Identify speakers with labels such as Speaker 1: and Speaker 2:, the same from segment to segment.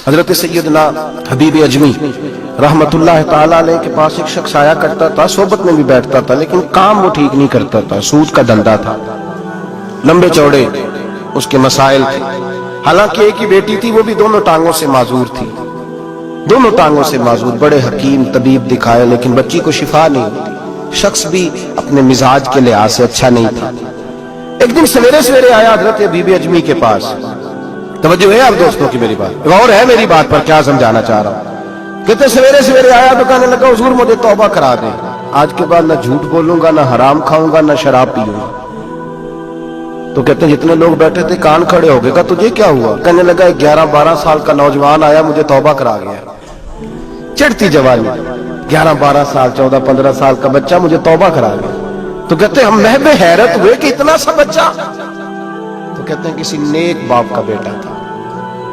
Speaker 1: حضرت سیدنا حبیب اجمی رحمت اللہ تعالیٰ علیہ کے پاس ایک شخص آیا کرتا تھا، صحبت میں بھی بیٹھتا تھا، لیکن کام وہ ٹھیک نہیں کرتا تھا، سود کا دھندا تھا، لمبے چوڑے اس کے مسائل تھے۔ حالانکہ ایک ہی بیٹی تھی، وہ بھی دونوں ٹانگوں سے معذور تھی، دونوں ٹانگوں سے معذور، بڑے حکیم طبیب دکھائے لیکن بچی کو شفا نہیں ہوتی، شخص بھی اپنے مزاج کے لحاظ سے اچھا نہیں تھا۔ ایک دن سویرے سویرے آیا حضرت حبیب اجمی کے پاس۔ توجہ ہے آپ دوستوں کی میری بات، غور ہے میری بات پر کیا سمجھانا چاہ رہا ہوں۔ کہتے سویرے سویرے آیا تو کہنے لگا حضور مجھے توبہ کرا دیں، آج کے بعد نہ جھوٹ بولوں گا، نہ حرام کھاؤں گا، نہ شراب پیوں گا۔ تو کہتے ہیں جتنے لوگ بیٹھے تھے کان کھڑے ہو گئے، کہا تجھے کیا ہوا؟ کہنے لگا 11-12 سال کا نوجوان آیا مجھے توبہ کرا گیا، چڑھتی جوانی، 11-12 سال 14-15 سال کا بچہ مجھے توبہ کرا گیا۔ تو کہتے ہیں ہم محو حیرت ہوئے کہ اتنا سا بچہ۔ تو کہتے ہیں کسی نیک باپ کا بیٹا تھا،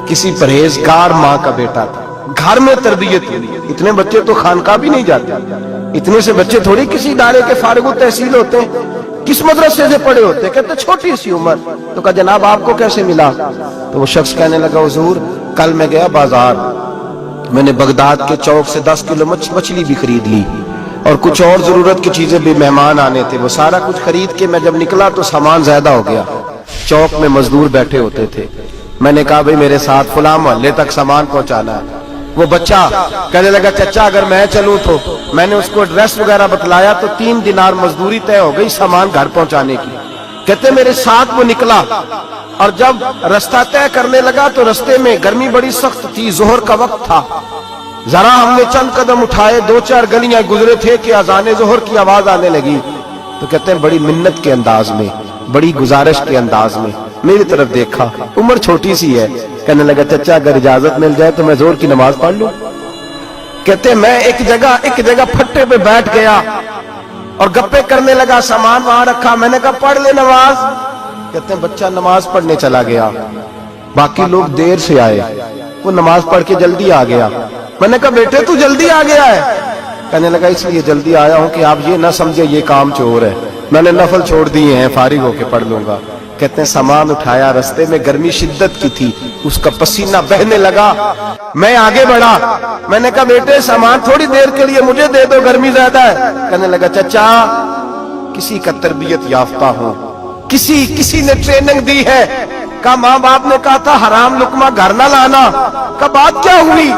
Speaker 1: کسی پرہیزگار ماں کا بیٹا تھا، گھر میں تربیت ہوئی۔ اتنے بچے تو خانقاہ بھی نہیں جاتے، اتنے سے بچے تھوڑی کسی ادارے کے فارغ التحصیل ہوتے ہیں، کس مدرسے سے پڑھے ہوتے ہیں؟ کہتے چھوٹی سی عمر۔ تو کہا جناب آپ کو کیسے ملا؟ تو وہ شخص کہنے لگا حضور کل میں گیا بازار، میں نے بغداد کے چوک سے 10 کلو مچھلی بھی خرید لی اور کچھ اور ضرورت کی چیزیں بھی، مہمان آنے تھے، وہ سارا کچھ خرید کے میں جب نکلا تو سامان زیادہ ہو گیا۔ چوک میں مزدور بیٹھے ہوتے تھے، میں نے کہا بھئی میرے ساتھ فلاں محلے تک سامان پہنچانا ہے۔ وہ بچہ کہنے لگا چچا اگر میں چلوں تو، میں نے اس کو ایڈریس وغیرہ بتلایا تو 3 دینار مزدوری طے ہو گئی سامان گھر پہنچانے کی۔ کہتے میرے ساتھ وہ نکلا اور جب رستہ طے کرنے لگا تو رستے میں گرمی بڑی سخت تھی، ظہر کا وقت تھا، ذرا ہم نے چند قدم اٹھائے، 2-4 گلیاں گزرے تھے کہ اذان ظہر کی آواز آنے لگی۔ تو کہتے ہیں بڑی منت کے انداز میں، بڑی گزارش کے انداز میں میری طرف دیکھا، عمر چھوٹی سی ہے، کہنے لگا چچا اگر اجازت مل جائے تو میں ظہر کی نماز پڑھ لوں۔ کہتے ہیں میں ایک جگہ پھٹے پہ بیٹھ گیا اور گپے کرنے لگا، سامان وہاں رکھا، میں نے کہا پڑھ لے نماز۔ کہتے ہیں بچہ نماز پڑھنے چلا گیا، باقی لوگ دیر سے آئے، وہ نماز پڑھ کے جلدی آ گیا۔ میں نے کہا بیٹے تو جلدی آ گیا ہے؟ کہنے لگا اس لیے جلدی آیا ہوں کہ آپ یہ نہ سمجھے یہ کام چور ہے، میں نے نفل چھوڑ دیے ہیں، فارغ ہو کے پڑھ لوں گا۔ کہتے ہیں سامان اٹھایا، رستے میں گرمی شدت کی تھی، اس کا پسینہ بہنے لگا، میں آگے بڑھا، میں نے کہا بیٹے سامان تھوڑی دیر کے لیے مجھے دے دو، گرمی زیادہ ہے۔ کہنے لگا چچا کسی کا تربیت یافتہ ہوں، کسی نے ٹریننگ دی ہے، کہا ماں باپ نے کہا تھا حرام لقمہ گھر نہ لانا، کہا بات کیا ہوئی؟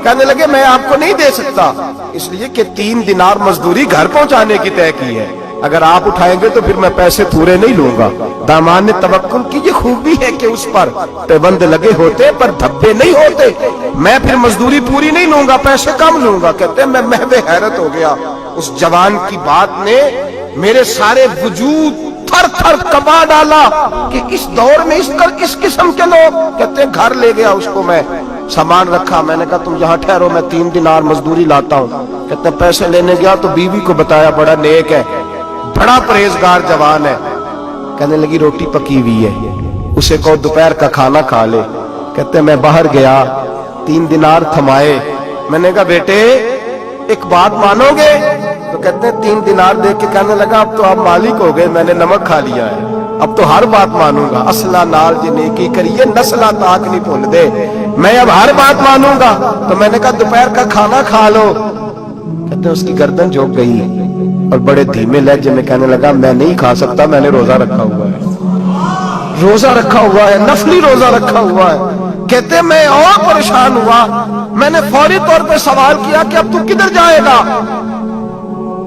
Speaker 1: کہنے لگے میں آپ کو نہیں دے سکتا، اس لیے کہ 3 دینار مزدوری گھر پہنچانے کی طے کی ہے، اگر آپ اٹھائیں گے تو پھر میں پیسے پورے نہیں لوں گا۔ دامان نے توکل کی یہ خوبی ہے کہ اس پر پیبند لگے ہوتے پر دھبے نہیں ہوتے، میں پھر مزدوری پوری نہیں لوں گا، پیسے کم لوں گا۔ کہتے ہیں میں محو حیرت ہو گیا، اس جوان کی بات نے میرے سارے وجود تھر تھر کبا ڈالا کہ اس دور میں اس قسم کے لوگ۔ کہتے ہیں گھر لے گیا اس کو، میں سامان رکھا، میں نے کہا تم یہاں ٹھہرو میں 3 دینار مزدوری لاتا ہوں۔ کہتے ہیں پیسے لینے گیا تو بیوی کو بتایا بڑا نیک ہے، بڑا پرہیزگار جوان ہے، کہنے لگی روٹی پکی ہوئی ہے، اسے کہو دوپہر کا کھانا کھا لے۔ کہتے ہیں میں باہر گیا، 3 دینار تھمائے، میں نے کہا بیٹے ایک بات مانو گے؟ تو کہتے ہیں 3 دینار دے کے کہنے لگا اب تو آپ مالک ہو گئے، میں نے نمک کھا لیا ہے، اب تو ہر بات مانوں گا، اصلہ نال جی نیکی کریے نسلہ تاک نہیں بھول دے، میں اب ہر بات مانوں گا۔ تو میں نے کہا دوپہر کا کھانا کھا لو۔ کہتے ہیں اس کی گردن جھک گئی اور بڑے دھیمے لہجے میں کہنے لگا میں نہیں کھا سکتا، میں نے روزہ رکھا ہوا ہے، روزہ رکھا ہوا ہے، نفلی روزہ رکھا ہوا ہے۔ کہتے ہیں میں اور پریشان ہوا، میں نے فوری طور پہ سوال کیا کہ اب تو کدھر جائے گا؟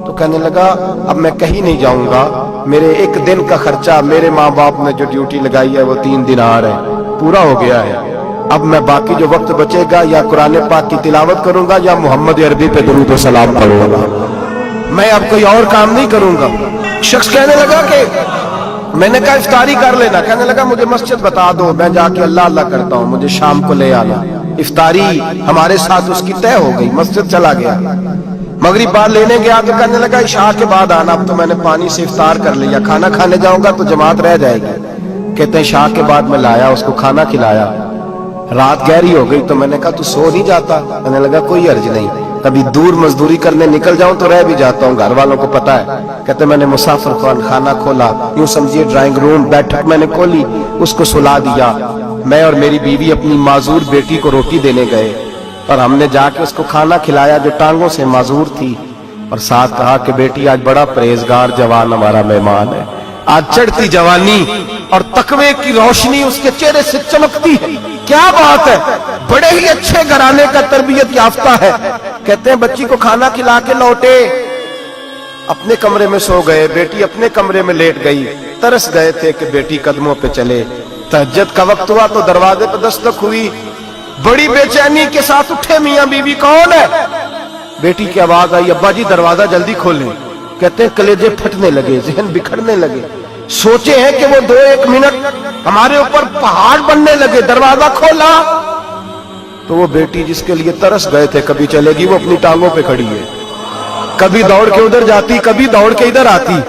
Speaker 1: تو کہنے لگا اب میں کہیں نہیں جاؤں گا، میرے ایک دن کا خرچہ میرے ماں باپ نے جو ڈیوٹی لگائی ہے وہ 3 دینار ہے، پورا ہو گیا ہے، اب میں باقی جو وقت بچے گا یا قرآن پاک کی تلاوت کروں گا یا محمد عربی پہ درود و سلام پڑھوں گا، میں اب کوئی اور کام نہیں کروں گا۔ شخص کہنے لگا کہ میں نے کہا افطاری کر لینا، کہنے لگا مجھے مسجد بتا دو، میں جا کے اللہ اللہ کرتا ہوں، مجھے شام کو لے آنا۔ افطاری ہمارے ساتھ اس کی طے ہو گئی، مسجد چلا گیا، مغرب بعد لینے گیا تو کہنے لگا عشاء کے بعد آنا، اب تو میں نے پانی سے افطار کر لیا، کھانا کھانے جاؤں گا تو جماعت رہ جائے گی۔ کہتے ہیں عشاء کے بعد میں لایا، اس کو کھانا کھلایا، رات گہری ہو گئی تو میں نے کہا تو سو نہیں جاتا؟ کہنے لگا کوئی عرض نہیں، کبھی دور مزدوری کرنے نکل جاؤں تو رہ بھی جاتا ہوں، گھر والوں کو پتا ہے۔ کہتے میں نے مسافر خانہ کھولا، یوں سمجھیے ڈرائنگ روم بیٹھک میں نے کھولی، اس کو سلا دیا، میں اور میری بیوی اپنی معذور بیٹی کو روٹی دینے گئے اور ہم نے جا کے اس کو کھانا کھلایا جو ٹانگوں سے معذور تھی، اور ساتھ کہا کہ بیٹی آج بڑا پرہیزگار جوان ہمارا مہمان ہے، آج چڑھتی جوانی اور تقوی کی روشنی اس کے چہرے سے چمکتی ہے، کیا بات ہے، بڑے ہی اچھے گھرانے کا تربیت یافتہ ہے۔ کہتے ہیں بچی کو کھانا کھلا کے لوٹے، اپنے کمرے میں سو گئے، بیٹی اپنے کمرے میں لیٹ گئی، ترس گئے تھے کہ بیٹی قدموں پہ چلے۔ تہجد کا وقت ہوا تو دروازے پہ دستک ہوئی، بڑی بے چینی کے ساتھ اٹھے میاں بیوی، کون ہے؟ بیٹی کی آواز آئی، ابا جی دروازہ جلدی کھولیں۔ کہتے ہیں کلیجے پھٹنے لگے، ذہن بکھرنے لگے، سوچے ہیں کہ وہ 2-1 منٹ ہمارے اوپر پہاڑ بننے لگے، دروازہ کھولا تو وہ بیٹی جس کے لیے ترس گئے تھے کبھی چلے گی، وہ اپنی ٹانگوں پہ کھڑی ہے، کبھی دوڑ کے ادھر جاتی، کبھی دوڑ کے ادھر آتی۔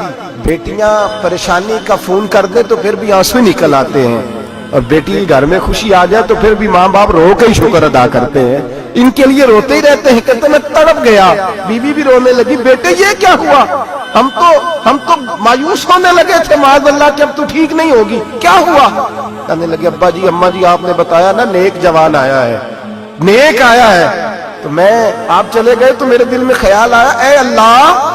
Speaker 1: بیٹیاں پریشانی کا فون کر دے تو پھر بھی آنسو نکل آتے ہیں، اور بیٹی گھر میں خوشی آ جائے تو پھر بھی ماں باپ رو کے ہی شکر ادا کرتے ہیں، ان کے لیے روتے ہی رہتے ہیں۔ کہتے ہیں میں تڑپ گیا، بیوی بھی رونے لگی، بیٹے یہ کیا ہوا؟ ہم تو مایوس ہونے لگے تھے معاذ اللہ کہ اب تو ٹھیک نہیں ہوگی، کیا ہوا؟ کہنے لگے ابا جی اماں جی آپ نے بتایا نا نیک جوان آیا ہے، نیک آیا ہے، تو میں آپ چلے گئے تو میرے دل میں خیال آیا اے اللہ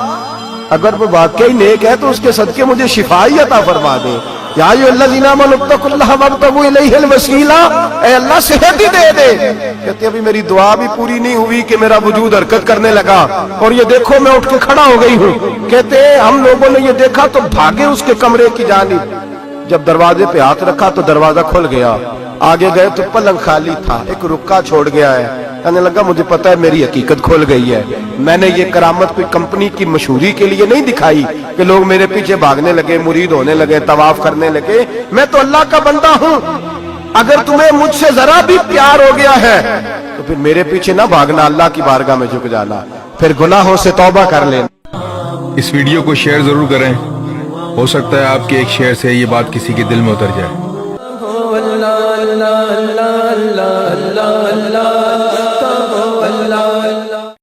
Speaker 1: اگر وہ واقعی نیک ہے تو اس کے صدقے مجھے شفا ہی عطا فرما دے، یا ایھا الذین آمنوا اتقوا اللہ وابتغوا الیہ الوسیلہ، اے اللہ صحت ہی دے دے۔ کہتے ابھی میری دعا بھی پوری نہیں ہوئی کہ میرا وجود حرکت کرنے لگا، اور یہ دیکھو میں اٹھ کے کھڑا ہو گئی ہوں۔ کہتے ہیں ہم لوگوں نے یہ دیکھا تو بھاگے اس کے کمرے کی جانب، جب دروازے پہ ہاتھ رکھا تو دروازہ کھل گیا، آگے گئے تو پلنگ خالی تھا، ایک رکا چھوڑ گیا ہے۔ کہنے لگا مجھے پتا ہے میری حقیقت کھل گئی ہے، میں نے یہ کرامت کوئی کمپنی کی مشہوری کے لیے نہیں دکھائی کہ لوگ میرے پیچھے بھاگنے لگے، مرید ہونے لگے، طواف کرنے لگے، میں تو اللہ کا بندہ ہوں۔ اگر تمہیں مجھ سے ذرا بھی پیار ہو گیا ہے تو پھر میرے پیچھے نہ بھاگنا، اللہ کی بارگاہ میں جھک جانا، پھر گناہوں سے توبہ کر لینا۔
Speaker 2: اس ویڈیو کو شیئر ضرور کریں، ہو سکتا ہے آپ کے ایک شیئر سے یہ بات کسی کے دل میں اتر جائے۔
Speaker 3: اللہ اللہ اللہ اللہ اللہ اللہ